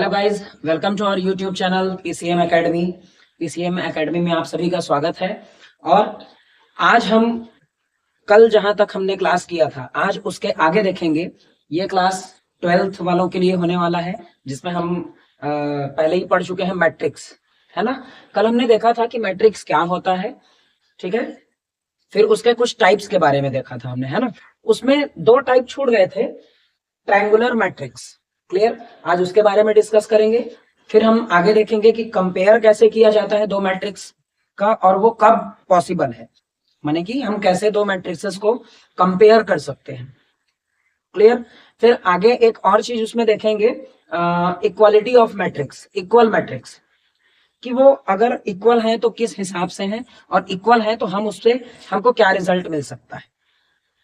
Hello guys, welcome to our YouTube channel PCM academy. PCM academy में आप सभी का स्वागत है। और आज हम कल जहां तक हमने क्लास किया था, आज उसके आगे देखेंगे। ये क्लास 12th वालों के लिए होने वाला है, जिसमें हम पहले ही पढ़ चुके हैं मैट्रिक्स, है ना। कल हमने देखा था कि मैट्रिक्स क्या होता है, ठीक है। फिर उसके कुछ टाइप्स के बारे में देखा था हमने, है ना। उसमें दो टाइप छूट गए थे, ट्रायंगुलर मैट्रिक्स। क्लियर। आज उसके बारे में डिस्कस करेंगे। फिर हम आगे देखेंगे कि कंपेयर कैसे किया जाता है दो मैट्रिक्स का, और वो कब पॉसिबल है, माने कि हम कैसे दो मैट्रिक्सेस को कंपेयर कर सकते हैं। क्लियर। फिर आगे एक और चीज उसमें देखेंगे, equality of matrix, equal matrix, कि वो अगर इक्वल है तो किस हिसाब से है, और इक्वल है तो हम उससे हमको क्या रिजल्ट मिल सकता है।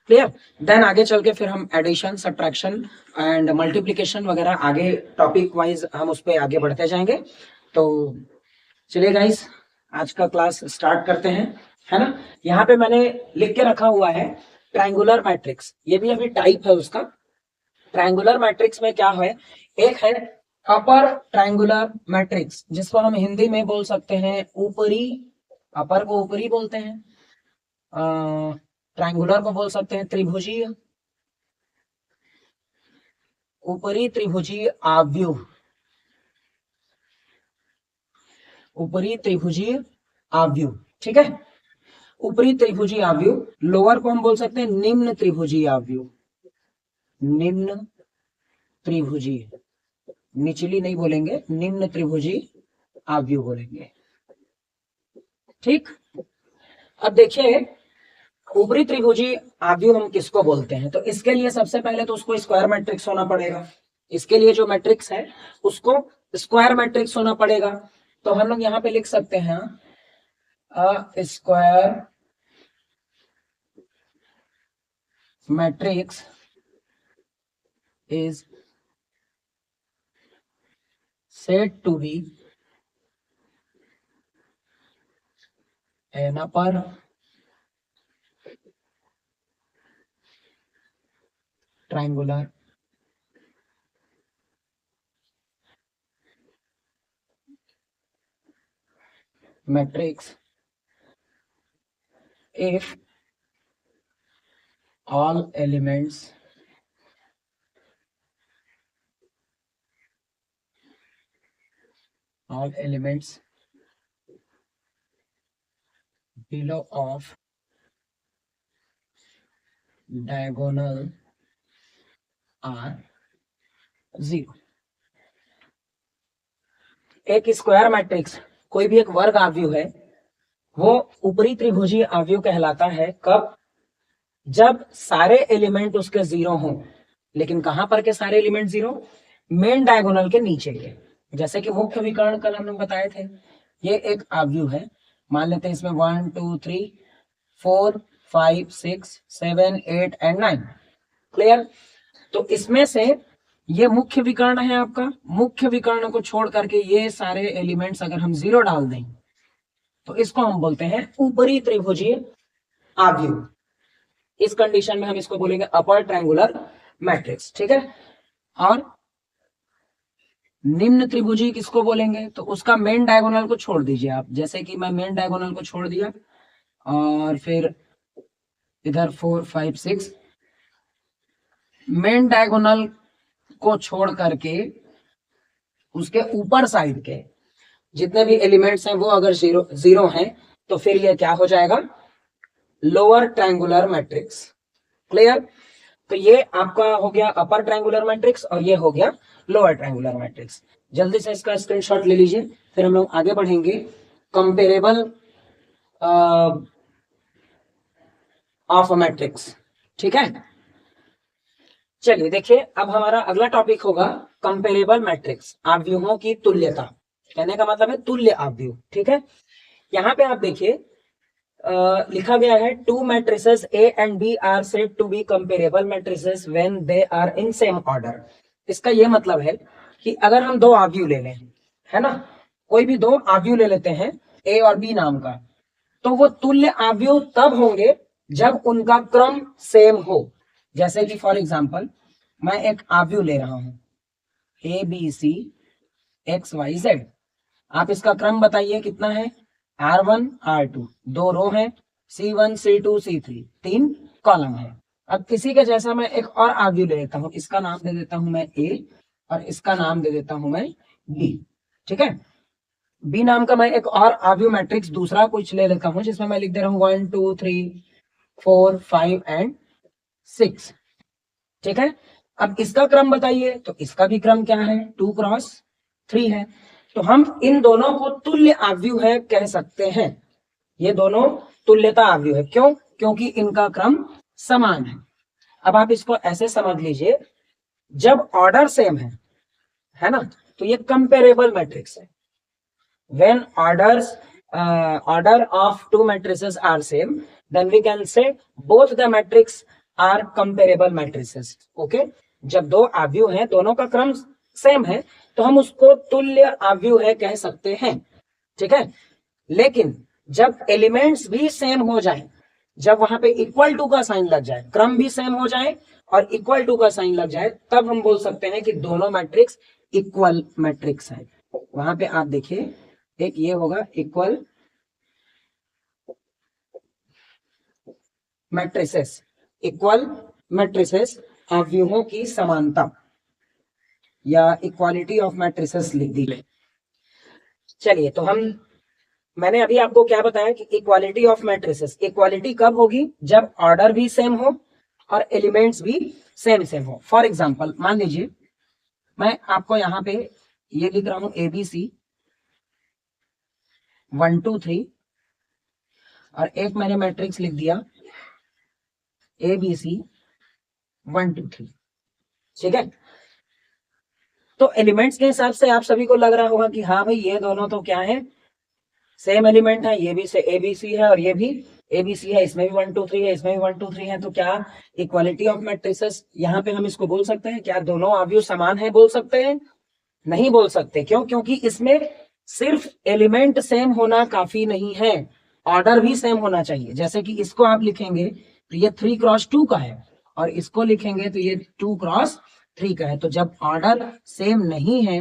क्लियर। देन आगे चल के फिर हम एडिशन, सब्ट्रैक्शन एंड मल्टीप्लिकेशन वगैरह आगे टॉपिक वाइज हम उस पर आगे बढ़ते जाएंगे। तो चलिए गाइस, आज का क्लास स्टार्ट करते हैं, है ना। यहाँ पे मैंने लिख के रखा हुआ है ट्रायंगुलर मैट्रिक्स, ये भी अभी टाइप है उसका। ट्रायंगुलर मैट्रिक्स में क्या है, एक है अपर ट्रायंगुलर मैट्रिक्स, जिसको हम हिंदी में बोल सकते हैं ऊपरी, अपर को ऊपरी बोलते हैं, ट्रायंगुलर को बोल सकते हैं त्रिभुजीय, ऊपरी त्रिभुजीय आव्यूह, ऊपरी त्रिभुजीय आव्यूह, ठीक है। ऊपरी त्रिभुजीय आव्यूह। लोअर को हम बोल सकते हैं निम्न त्रिभुजीय आव्यूह, निम्न त्रिभुजीय, निचली नहीं बोलेंगे, निम्न त्रिभुजीय आव्यूह बोलेंगे, ठीक। अब देखिए, ऊपरी त्रिभुजीय आव्यूह हम किसको बोलते हैं, तो इसके लिए सबसे पहले तो उसको स्क्वायर मैट्रिक्स होना पड़ेगा। इसके लिए जो मैट्रिक्स है उसको स्क्वायर मैट्रिक्स होना पड़ेगा। तो हम लोग यहाँ पे लिख सकते हैं square matrix is said to be an upper triangular matrix if all elements below of diagonal are 0। एक स्क्वायर मैट्रिक्स, कोई भी एक वर्ग आव्यूह है, वो ऊपरी त्रिभुजीय आव्यूह कहलाता है कब, जब सारे एलिमेंट उसके 0 हों। लेकिन कहां पर के सारे एलिमेंट 0, मेन डायगोनल के नीचे के। जैसे कि मुख्य विकर्ण कल हम लोग बताए थे, ये एक आव्यूह है, मान लेते हैं इसमें 1 2 3 4 5 6 7 8 एंड 9। क्लियर। तो इसमें से ये मुख्य विकर्ण है आपका, मुख्य विकर्ण को छोड़ करके ये सारे एलिमेंट्स अगर हम 0 डाल दें तो इसको हम बोलते हैं ऊपरी त्रिभुजीय आव्यूह। इस कंडीशन में हम इसको बोलेंगे अपर ट्रायंगुलर मैट्रिक्स, ठीक है। और निम्न त्रिभुजी किसको बोलेंगे, तो उसका मेन डायगोनल को छोड़ दीजिए आप। जैसे कि मैं मेन डायगोनल को छोड़ दिया और फिर इधर 4 5 6, मेन डायगोनल को छोड़ करके उसके ऊपर साइड के जितने भी एलिमेंट्स हैं वो अगर 0 हैं तो फिर ये क्या हो जाएगा, लोअर ट्रायंगुलर मैट्रिक्स। क्लियर। तो ये आपका हो गया अपर ट्रायंगुलर मैट्रिक्स और ये हो गया लोअर ट्रायंगुलर मैट्रिक्स। जल्दी से इसका स्क्रीनशॉट ले लीजिए, फिर हम लोग आगे बढ़ेंगे कंपेरेबल ऑफ मैट्रिक्स, ठीक है। चलिए देखिए, अब हमारा अगला टॉपिक होगा कंपेरेबल मैट्रिक्स, आव्यूहों की तुल्यता। कहने का मतलब है तुल्य आव्यूह, ठीक है। यहाँ पे आप देखिए लिखा गया है two matrices A and B are said to be comparable matrices when they are in same order. इसका ये मतलब है कि अगर हम दो आव्यूह ले लें, है ना, कोई भी दो आव्यूह ले लेते हैं ए और बी नाम का, तो वो तुल्य आव्यूह तब होंगे जब उनका क्रम सेम हो। जैसे कि फॉर एग्जाम्पल मैं एक आव्यूह ले रहा हूं ए बी सी XYZ। आप इसका क्रम बताइए कितना है, R1 R2, 2 रो है, C1 C2 C3, 3 कॉलम है। अब इसी के जैसा मैं एक और आव्यूह ले लेता हूं, इसका नाम दे देता हूं मैं A और इसका नाम दे देता हूं मैं B। ठीक है, B नाम का मैं एक और आव्यूह मैट्रिक्स दूसरा कुछ ले लेता हूं, जिसमें मैं लिख दे रहा हूं 1 2 3 4 5 एंड 6। ठीक है, अब इसका क्रम बताइए, तो इसका भी क्रम क्या है, 2 क्रॉस 3 है। तो हम इन दोनों को तुल्य आव्यूह है कह सकते हैं, ये दोनों तुल्यता आव्यूह है। क्यों, क्योंकि इनका क्रम समान है। अब आप इसको ऐसे समझ लीजिए, जब ऑर्डर सेम है ना, तो ये कंपेरेबल मैट्रिक्स है। When order of two matrices are same, then we can say both the matrix are comparable matrices. Okay, जब दो आव्यूह हैं, दोनों का क्रम सेम है, तो हम उसको तुल्य आव्यूह है कह सकते हैं। ठीक है, लेकिन जब एलिमेंट्स भी सेम हो जाए, जब वहां पे इक्वल टू का साइन लग जाए, क्रम भी सेम हो जाए और इक्वल टू का साइन लग जाए, तब हम बोल सकते हैं कि दोनों मैट्रिक्स इक्वल मैट्रिक्स है। वहां पे आप देखिए, एक ये होगा इक्वल मैट्रिसेस, इक्वल मैट्रिसेस आव्यूहों की समानता या इक्वालिटी ऑफ मैट्रिसेस लिख दी। चलिए, तो मैंने अभी आपको क्या बताया कि इक्वालिटी ऑफ मैट्रिसेस, इक्वालिटी कब होगी, जब ऑर्डर भी सेम हो और एलिमेंट्स भी सेम हो। फॉर एग्जांपल, मान लीजिए मैं आपको यहाँ पे ये लिख रहा हूं ABC 1 2 3 और एक मैंने मैट्रिक्स लिख दिया ABC 1 2 3। ठीक है, तो एलिमेंट्स के हिसाब से आप सभी को लग रहा होगा कि हाँ भाई, ये दोनों तो क्या है, सेम एलिमेंट है। ये भी से ABC है और ये भी ABC है, इसमें भी 1 2 3 है, इसमें भी 1 2 3 है। तो क्या इक्वालिटी ऑफ मैट्रिसेस, यहाँ पे हम इसको बोल सकते हैं, क्या दोनों आव्यूह समान है बोल सकते हैं? नहीं बोल सकते। क्यों? क्योंकि इसमें सिर्फ एलिमेंट सेम होना काफी नहीं है, ऑर्डर भी सेम होना चाहिए। जैसे कि इसको आप लिखेंगे तो ये 3 क्रॉस 2 का है और इसको लिखेंगे तो ये 2 क्रॉस 3 का है। तो जब ऑर्डर सेम नहीं है,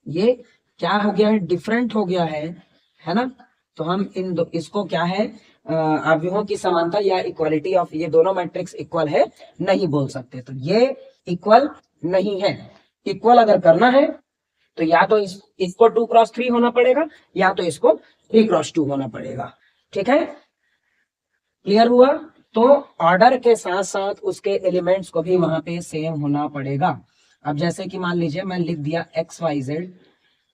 ये क्या हो गया है, डिफरेंट हो गया है ना, तो हम इसको क्या है, आव्यूहों की समानता या इक्वालिटी ऑफ, ये दोनों मैट्रिक्स इक्वल है नहीं बोल सकते। तो ये इक्वल नहीं है। इक्वल अगर करना है तो या तो इसको 2 क्रॉस 3 होना पड़ेगा या तो इसको 3 क्रॉस 2 होना पड़ेगा। ठीक है, क्लियर हुआ? तो ऑर्डर के साथ साथ उसके एलिमेंट्स को भी वहां पे सेम होना पड़ेगा। अब जैसे कि मान लीजिए मैं लिख दिया XYZ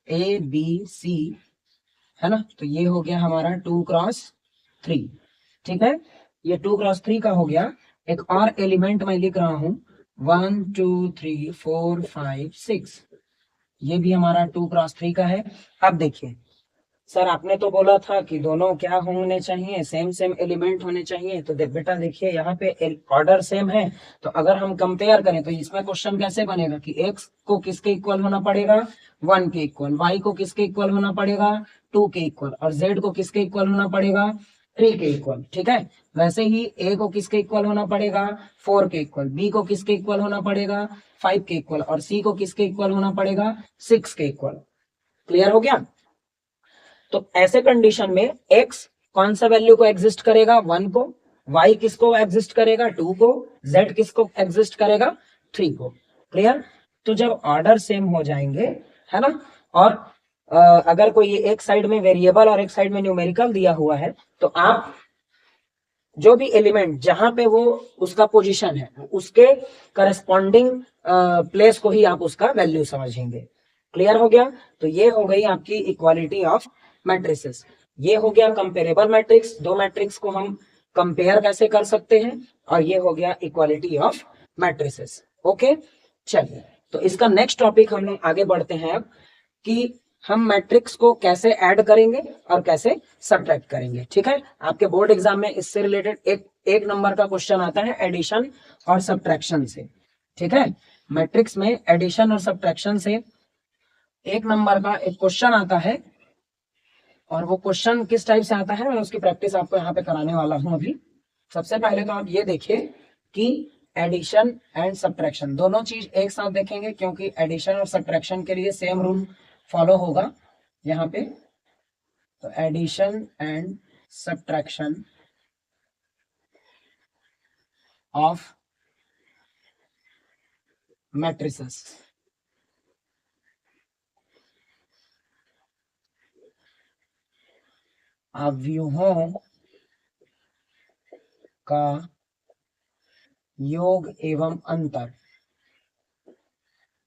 ABC, है ना, तो ये हो गया हमारा 2 क्रॉस 3। ठीक है, ये 2 क्रॉस 3 का हो गया। एक और एलिमेंट मैं लिख रहा हूं 1 2 3 4 5 6, ये भी हमारा 2 क्रॉस 3 का है। अब देखिए सर, आपने तो बोला था कि दोनों क्या होने चाहिए, सेम एलिमेंट होने चाहिए। तो बेटा देखिए, यहाँ पे ऑर्डर सेम है, तो अगर हम कंपेयर करें तो इसमें क्वेश्चन कैसे बनेगा कि x को किसके इक्वल होना पड़ेगा, 1 के इक्वल, y को किसके इक्वल होना पड़ेगा, 2 के इक्वल, और z को किसके इक्वल होना पड़ेगा, 3 के इक्वल। ठीक है, वैसे ही a को किसके इक्वल होना पड़ेगा, 4 के इक्वल, b को किसके इक्वल होना पड़ेगा, 5 के इक्वल, और c को किसके इक्वल होना पड़ेगा, 6 के इक्वल। क्लियर हो गया? तो ऐसे कंडीशन में x कौन सा वैल्यू को एग्जिस्ट करेगा, 1 को, y किसको एग्जिस्ट करेगा, 2 को, z किसको एग्जिस्ट करेगा, 3 को। क्लियर? तो जब ऑर्डर सेम हो जाएंगे, है ना, और अगर कोई एक साइड में वेरिएबल और एक साइड में न्यूमेरिकल दिया हुआ है, तो आप जो भी एलिमेंट जहां पे वो उसका पोजीशन है, उसके करस्पॉन्डिंग प्लेस को ही आप उसका वैल्यू समझेंगे। क्लियर हो गया? तो ये हो गई आपकी इक्वालिटी ऑफ मैट्रिसेस। ये हो गया कंपेरेबल मैट्रिक्स, दो मैट्रिक्स को हम कंपेयर कैसे कर सकते हैं, और ये हो गया इक्वालिटी ऑफ मैट्रिसेस। ओके, चलिए, तो इसका नेक्स्ट टॉपिक हम लोग आगे बढ़ते हैं अब, कि हम मैट्रिक्स को कैसे ऐड करेंगे और कैसे सब्ट्रैक्ट करेंगे। ठीक है, आपके बोर्ड एग्जाम में इससे रिलेटेड एक नंबर का क्वेश्चन आता है एडिशन और सब्ट्रैक्शन से। ठीक है, मैट्रिक्स में एडिशन और सब्ट्रैक्शन से 1 नंबर का एक क्वेश्चन आता है, और वो क्वेश्चन किस टाइप से आता है मैं उसकी प्रैक्टिस आपको यहाँ पे कराने वाला हूं अभी। सबसे पहले तो आप ये देखिए कि एडिशन एंड सब्ट्रैक्शन, दोनों चीज एक साथ देखेंगे क्योंकि एडिशन और सब्ट्रैक्शन के लिए सेम रूल फॉलो होगा यहाँ पे। तो addition and subtraction of matrices, अवयवों का योग एवं अंतर,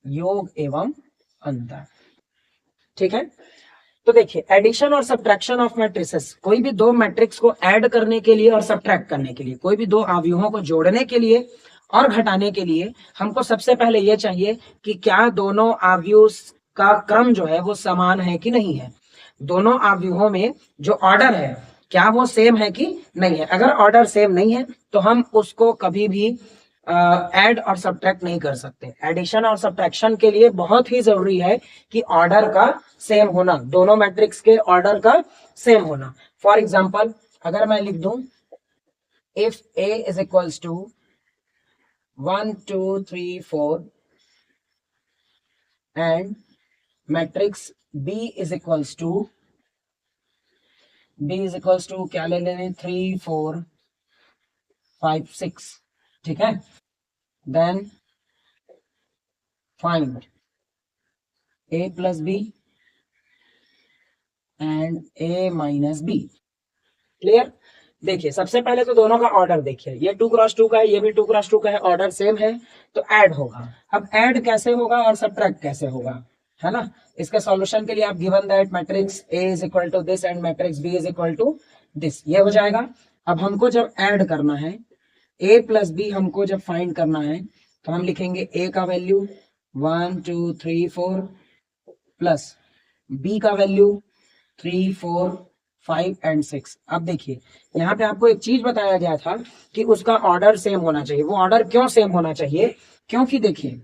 योग एवं अंतर। ठीक है, तो देखिए एडिशन और सब्ट्रैक्शन ऑफ मैट्रिसेस, कोई भी दो मैट्रिक्स को ऐड करने के लिए और सब्ट्रैक्ट करने के लिए, कोई भी दो अवयवों को जोड़ने के लिए और घटाने के लिए हमको सबसे पहले ये चाहिए कि क्या दोनों अवयव का क्रम जो है वो समान है कि नहीं है, दोनों अवयवों में जो ऑर्डर है क्या वो सेम है कि नहीं है। अगर ऑर्डर सेम नहीं है तो हम उसको कभी भी ऐड और सब्ट्रैक्ट नहीं कर सकते। एडिशन और सब्ट्रैक्शन के लिए बहुत ही जरूरी है कि ऑर्डर का सेम होना, दोनों मैट्रिक्स के ऑर्डर का सेम होना। फॉर एग्जांपल अगर मैं लिख दूं if A is equals to 1 2 3 4 and matrix B is equals to क्या ले लेंगे 3 4 5 6, ठीक है। Then find A plus B and A minus B। Clear. देखिए सबसे पहले तो दोनों का ऑर्डर देखिए, ये 2 क्रॉस 2 का है, ये भी 2 क्रॉस 2 का है, ऑर्डर सेम है तो ऐड होगा। अब ऐड कैसे होगा और सब्ट्रैक्ट कैसे होगा, है ना। इसके सॉल्यूशन के लिए आप given that matrix A is equal to this and matrix B is equal to this, ये हो जाएगा। अब हमको जब ऐड करना है A प्लस B, हमको जब फाइंड करना है तो हम लिखेंगे A का वैल्यू 1 2 3 4 प्लस B का वैल्यू 3 4 5 एंड 6। अब देखिए यहाँ पे आपको एक चीज बताया गया था कि उसका ऑर्डर सेम होना चाहिए। वो ऑर्डर क्यों सेम होना चाहिए, क्योंकि देखिए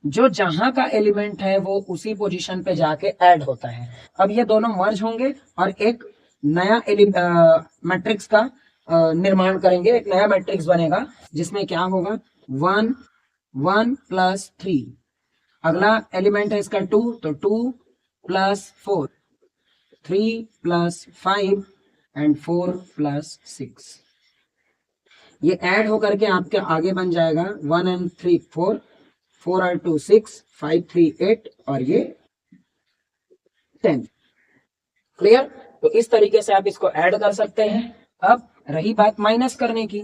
जो जहां का एलिमेंट है वो उसी पोजीशन पे जाके ऐड होता है। अब ये दोनों मर्ज होंगे और एक नया मैट्रिक्स का निर्माण करेंगे, एक नया मैट्रिक्स बनेगा जिसमें क्या होगा 1 1 प्लस 3, अगला एलिमेंट है इसका 2 तो 2 प्लस 4, 3 प्लस 5 एंड 4 प्लस 6। ये ऐड होकर के आपके आगे बन जाएगा 1 एंड 3 4, 4 और 2 6, 5 3 8 और ये 10। क्लियर। तो इस तरीके से आप इसको ऐड कर सकते हैं। अब रही बात माइनस करने की,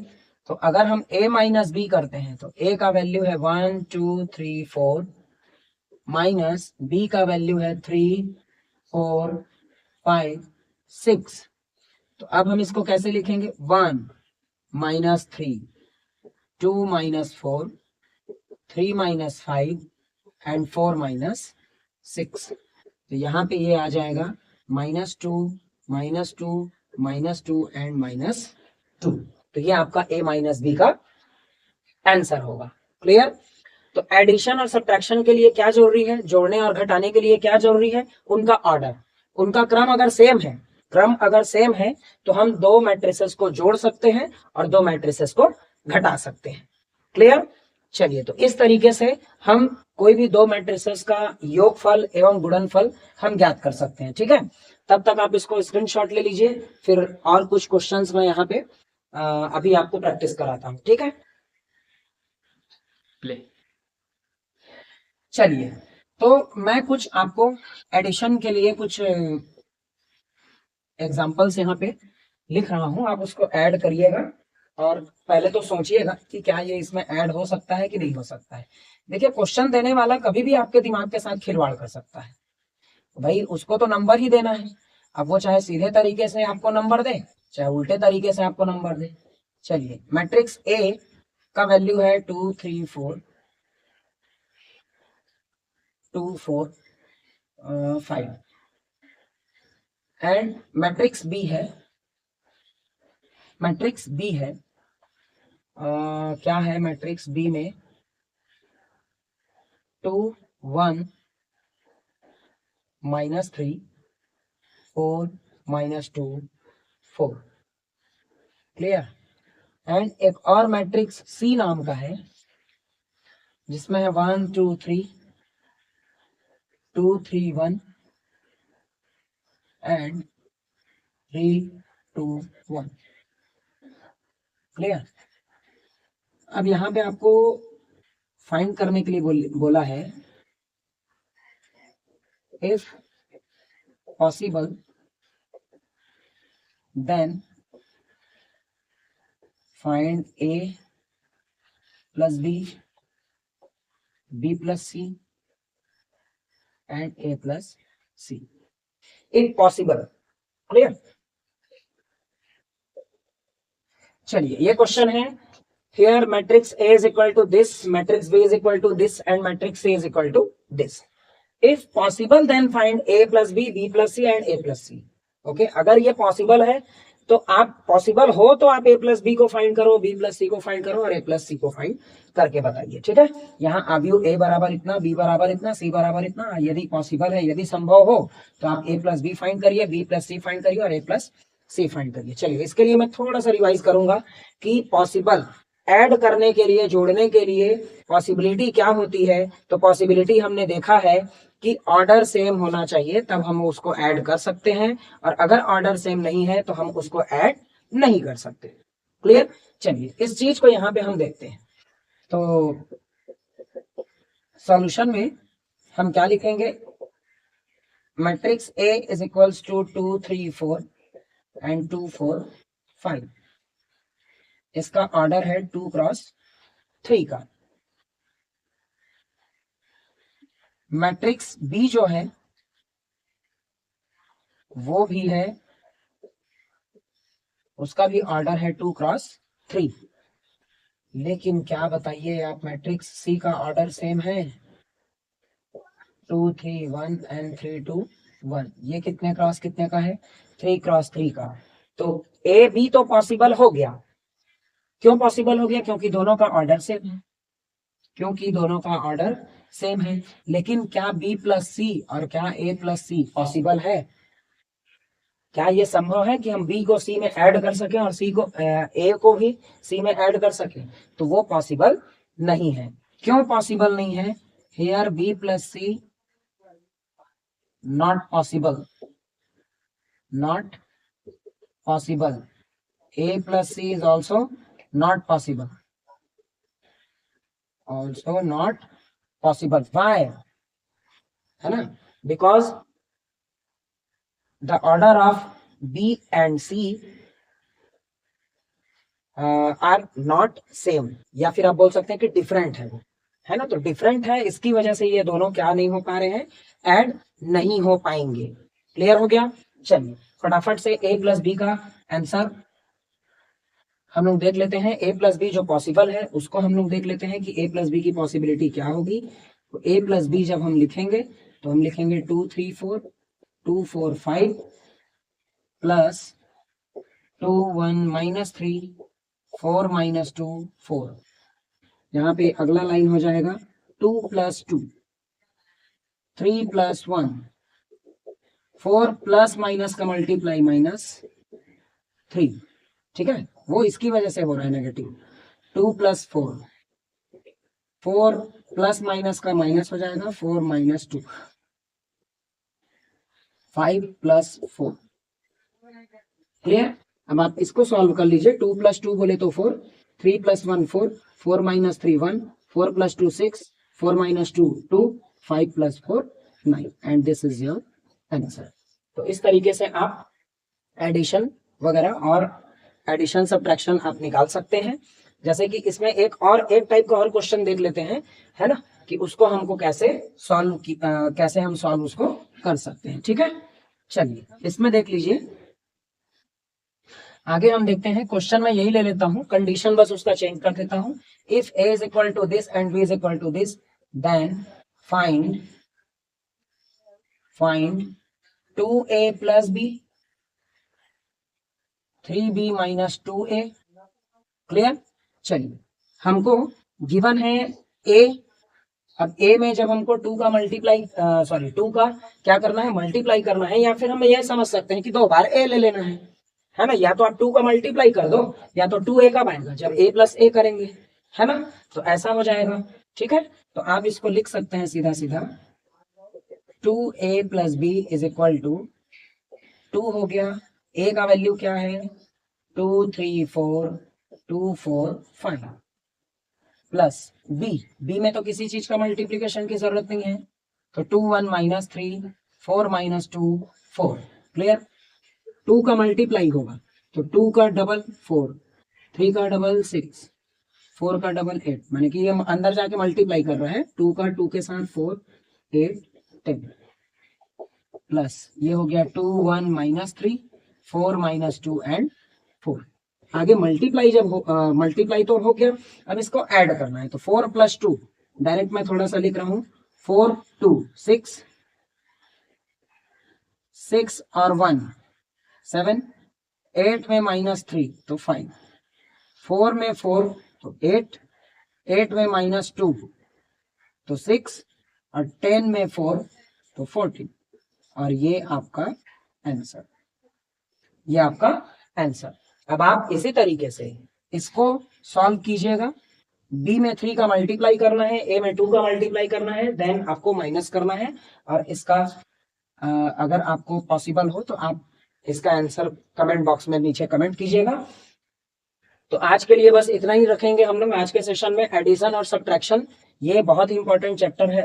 तो अगर हम A माइनस B करते हैं तो A का वैल्यू है 1 2 3 4 माइनस B का वैल्यू है 3 4 5 6। तो अब हम इसको कैसे लिखेंगे 1 minus 3 2 minus 4 3 minus 5 and 4 minus 6। तो यहाँ पे ये आ जाएगा minus 2 minus 2 minus 2 and minus 2। तो ये आपका A माइनस B का आंसर होगा। क्लियर। तो एडिशन और सब्ट्रैक्शन के लिए क्या जरूरी है, जोड़ने और घटाने के लिए क्या जरूरी है, उनका ऑर्डर, उनका क्रम अगर सेम है, क्रम अगर सेम है तो हम दो मैट्रिसेस को जोड़ सकते हैं और दो मैट्रिसेस को घटा सकते हैं। क्लियर। चलिए तो इस तरीके से हम कोई भी दो मैट्रिसेस का योगफल एवं गुणनफल हम ज्ञात कर सकते हैं। ठीक है, तब तक आप इसको स्क्रीनशॉट ले लीजिए, फिर और कुछ क्वेश्चंस मैं यहाँ पे अभी आपको प्रैक्टिस कराता हूँ। ठीक है, प्ले। चलिए तो मैं कुछ आपको एडिशन के लिए कुछ एग्जांपल्स यहाँ पे लिख रहा हूँ, आप उसको ऐड करिएगा और पहले तो सोचिएगा कि क्या ये इसमें ऐड हो सकता है कि नहीं हो सकता है। देखिए क्वेश्चन देने वाला कभी भी आपके दिमाग के साथ खिलवाड़ कर सकता है, भाई उसको तो नंबर ही देना है। अब वो चाहे सीधे तरीके से आपको नंबर दे चाहे उल्टे तरीके से आपको नंबर दे। चलिए मैट्रिक्स ए का वैल्यू है 2 3 4 2 4 5 एंड मैट्रिक्स बी है, मैट्रिक्स बी है क्या है मैट्रिक्स बी में 2 1 माइनस 3 4 माइनस 2 4। क्लियर। एंड एक और मैट्रिक्स सी नाम का है जिसमें है 1 2 3 2 3 1 एंड 3 2 1। क्लियर। अब यहाँ पे आपको फाइंड करने के लिए बोला है if possible then find A plus B plus C and A plus C if possible. Clear. चलिए ये क्वेश्चन है, here matrix A is equal to this, matrix B is equal to this and matrix C is equal to this. If possible then find A plus B, B plus C and A plus C. Okay, अगर ये possible है तो आप possible हो तो आप A plus B को find करो, B प्लस सी को फाइंड करो और A प्लस सी को फाइंड करके बताइए। ठीक है, यहाँ अवयव A बराबर इतना, B बराबर इतना, C बराबर इतना। यदि पॉसिबल है, यदि संभव हो तो आप A प्लस बी फाइंड करिए, B प्लस सी फाइंड करिए और A प्लस सी फाइंड करिए। चलिए इसके लिए मैं थोड़ा सा रिवाइज करूंगा कि पॉसिबल ऐड करने के लिए, जोड़ने के लिए पॉसिबिलिटी क्या होती है। तो पॉसिबिलिटी हमने देखा है कि ऑर्डर सेम होना चाहिए, तब हम उसको ऐड कर सकते हैं, और अगर ऑर्डर सेम नहीं है तो हम उसको ऐड नहीं कर सकते। क्लियर। चलिए इस चीज को यहाँ पे हम देखते हैं। तो सॉल्यूशन में हम क्या लिखेंगे, matrix A is equals to 2 3 4 and 2 4 5। इसका ऑर्डर है 2 क्रॉस 3 का। मैट्रिक्स बी जो है वो भी है, उसका भी ऑर्डर है 2 क्रॉस 3। लेकिन क्या बताइए आप, मैट्रिक्स सी का ऑर्डर सेम है 2 3 1 एंड 3 2 1। ये कितने क्रॉस कितने का है, 3 क्रॉस 3 का। तो ए बी तो पॉसिबल हो गया। क्यों पॉसिबल हो गया, क्योंकि दोनों का ऑर्डर सेम है, क्योंकि दोनों का ऑर्डर सेम है। लेकिन क्या बी प्लस सी और क्या ए प्लस सी पॉसिबल है? क्या ये संभव है कि हम बी को सी में ऐड कर सकें और सी को ए को भी सी में ऐड कर सकें? तो वो पॉसिबल नहीं है। क्यों पॉसिबल नहीं है? Here B plus C not possible, not possible. A plus C is also not possible, also not possible. Why? है ना, because the order of B and C are not same, या फिर आप बोल सकते हैं कि डिफरेंट है वो, है ना। तो डिफरेंट है, इसकी वजह से ये दोनों क्या नहीं हो पा रहे हैं, ऐड नहीं हो पाएंगे। क्लियर हो गया। चलिए फटाफट से A प्लस बी का आंसर हम लोग देख लेते हैं। ए प्लस बी जो पॉसिबल है उसको हम लोग देख लेते हैं कि ए प्लस बी की पॉसिबिलिटी क्या होगी। तो ए प्लस बी जब हम लिखेंगे तो हम लिखेंगे 2 3 4 2 4 5 प्लस 2 1 माइनस 3 4 माइनस 2 4। यहाँ पे अगला लाइन हो जाएगा 2 प्लस 2 3 प्लस 1 4 प्लस माइनस का मल्टीप्लाई माइनस 3। ठीक है, वो इसकी वजह से हो रहा है नेगेटिव। 2 प्लस 4 4 प्लस माइनस का माइनस हो जाएगा 4 माइनस 2 5 प्लस 4। क्लियर। अब आप इसको सॉल्व कर लीजिए। 2 प्लस 2 बोले तो 4, 3 plus 1 4, 4 minus 3 1, 4 plus 2 6, 4 minus 2 2, 5 plus 4 9 and this is your answer. तो इस तरीके से आप एडिशन वगैरह और एडिशन सब्ट्रैक्शन आप निकाल सकते हैं। जैसे कि इसमें एक टाइप का और क्वेश्चन देख लेते हैं, है ना, कि उसको हमको कैसे सॉल्व कैसे हम सॉल्व उसको कर सकते हैं। ठीक है, चलिए इसमें देख लीजिए। आगे हम देखते हैं क्वेश्चन में यही ले लेता हूं, कंडीशन बस उसका चेंज कर देता हूं। If A is equal to this and B is equal to this then find 2a plus B 3b minus 2a। Clear. चलिए हमको गिवन है a। अब a में जब हमको 2 का मल्टीप्लाई 2 का क्या करना है, मल्टीप्लाई करना है, या फिर हम यह समझ सकते हैं कि 2 बार a ले लेना है है ना, या तो आप 2 का मल्टीप्लाई कर दो या तो 2a कब आएगा, जब a प्लस a करेंगे, है ना, तो ऐसा हो जाएगा। ठीक है, तो आप इसको लिख सकते हैं सीधा सीधा 2a plus b is equal to 2 हो गया, a का वैल्यू क्या है 2 3 4 2 4 5 प्लस b में तो किसी चीज का मल्टीप्लीकेशन की जरूरत नहीं है, तो 2 1 माइनस 3 4 माइनस 2 4, क्लियर। 2 का मल्टीप्लाई होगा तो 2 का डबल 4, 3 का डबल 6, 4 का डबल 8, माने कि ये अंदर जाके मल्टीप्लाई कर रहा है, 2 का 2 के साथ 4 8 10 प्लस ये हो गया 2 1 माइनस 3 4 माइनस 2 एंड 4। आगे मल्टीप्लाई जब मल्टीप्लाई तो हो गया, अब इसको ऐड करना है, तो 4 प्लस 2 डायरेक्ट मैं थोड़ा सा लिख रहा हूं 4 2 6 6 और 1 7, 8 में माइनस 3 तो 5, 4 में 4 तो 8, 8 में माइनस 2 तो 6 और 10 में 4 तो 14, और ये आपका आंसर, ये आपका आंसर। अब आप इसी तरीके से इसको सॉल्व कीजिएगा। b में 3 का मल्टीप्लाई करना है, a में 2 का मल्टीप्लाई करना है, देन आपको माइनस करना है, और इसका अगर आपको पॉसिबल हो तो आप इसका आंसर कमेंट बॉक्स में नीचे कमेंट कीजिएगा। तो आज के लिए बस इतना ही रखेंगे हम लोग आज के सेशन में, एडिशन और सब्ट्रैक्शन, ये बहुत इंपॉर्टेंट चैप्टर है,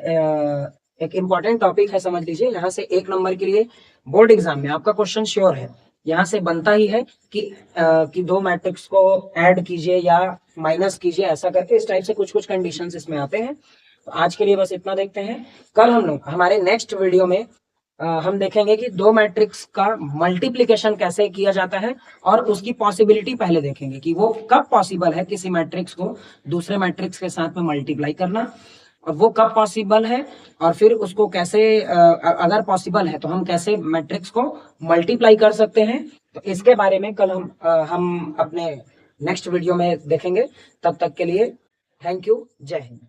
एक इंपॉर्टेंट टॉपिक है, समझ लीजिए। यहाँ से 1 नंबर के लिए बोर्ड एग्जाम में आपका क्वेश्चन श्योर है, यहाँ से बनता ही है कि 2 मैट्रिक्स को ऐड कीजिए या माइनस कीजिए, ऐसा करके इस टाइप से कुछ कुछ कंडीशंस इसमें आते हैं। तो आज के लिए बस इतना देखते हैं। कल हम लोग हमारे नेक्स्ट वीडियो में हम देखेंगे कि 2 मैट्रिक्स का मल्टीप्लिकेशन कैसे किया जाता है, और उसकी पॉसिबिलिटी पहले देखेंगे कि वो कब पॉसिबल है किसी मैट्रिक्स को दूसरे मैट्रिक्स के साथ में मल्टीप्लाई करना, और वो कब पॉसिबल है, और फिर उसको कैसे अगर पॉसिबल है तो हम कैसे मैट्रिक्स को मल्टीप्लाई कर सकते हैं। तो इसके बारे में कल हम अपने नेक्स्ट वीडियो में देखेंगे। तब तक के लिए थैंक यू, जय हिंद।